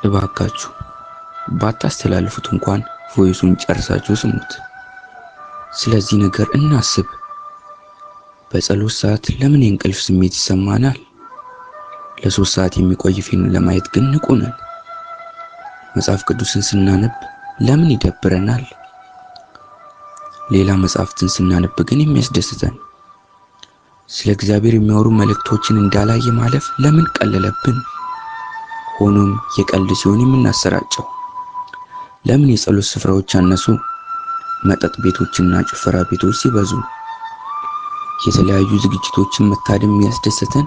እባካችሁ ባታስተላልፉት እንኳን ቮይሱን ጨርሳችሁ ስሙት። ስለዚህ ነገር እናስብ። በጸሎት ሰዓት ለምን የእንቅልፍ ስሜት ይሰማናል? ለ3 ሰዓት የሚቆይ ፊልም ለማየት ግን ንቁ ነን። መጽሐፍ ቅዱስን ስናነብ ለምን ይደብረናል? ሌላ መጽሐፍትን ስናነብ ግን የሚያስደስተን። ስለ እግዚአብሔር የሚያወሩ መልእክቶችን እንዳላየ ማለፍ ለምን ቀለለብን? ሆኖም የቀልድ ሲሆን የምናሰራጨው። ለምን የጸሎት ስፍራዎች አነሱ? መጠጥ ቤቶችና ጭፈራ ቤቶች ሲበዙ። የተለያዩ ዝግጅቶችን መታደም የሚያስደስተን፣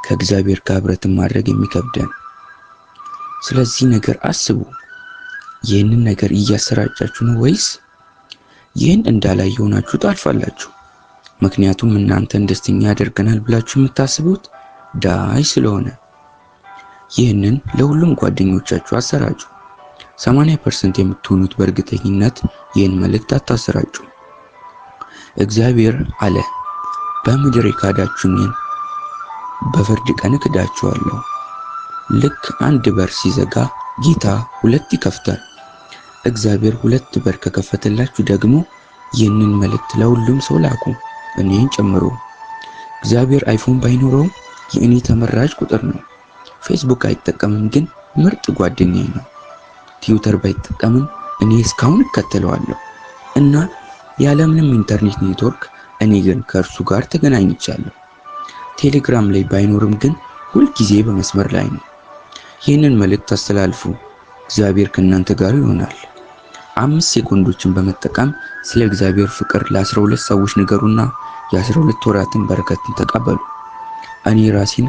ከእግዚአብሔር ጋር ህብረትን ማድረግ የሚከብደን። ስለዚህ ነገር አስቡ። ይህንን ነገር እያሰራጫችሁ ነው ወይስ ይህን እንዳላይ ሆናችሁ ታልፋላችሁ? ምክንያቱም እናንተን ደስተኛ ያደርገናል ብላችሁ የምታስቡት ዳይ ስለሆነ። ይህንን ለሁሉም ጓደኞቻችሁ አሰራጩ። 80% የምትሆኑት በእርግጠኝነት ይህን መልእክት አታሰራጩ። እግዚአብሔር አለ፣ በምድር የካዳችሁኝን በፍርድ ቀን እክዳችኋለሁ። ልክ አንድ በር ሲዘጋ ጌታ 2 ይከፍታል። እግዚአብሔር 2 በር ከከፈተላችሁ ደግሞ ይህንን መልእክት ለሁሉም ሰው ላኩ፣ እኔን ጨምሮ። እግዚአብሔር አይፎን ባይኖረው የእኔ ተመራጭ ቁጥር ነው። ፌስቡክ አይጠቀምም፣ ግን ምርጥ ጓደኛዬ ነው። ትዊተር ባይጠቀምም እኔ እስካሁን እከተለዋለሁ እና ያለምንም ኢንተርኔት ኔትወርክ እኔ ግን ከእርሱ ጋር ተገናኝቻለሁ። ቴሌግራም ላይ ባይኖርም ግን ሁል ጊዜ በመስመር ላይ ነው። ይህንን መልእክት አስተላልፉ። እግዚአብሔር ከእናንተ ጋር ይሆናል። 5 ሴኮንዶችን በመጠቀም ስለ እግዚአብሔር ፍቅር ለ12 ሰዎች ንገሩና የ12 ወራትን በረከትን ተቀበሉ። እኔ ራሴን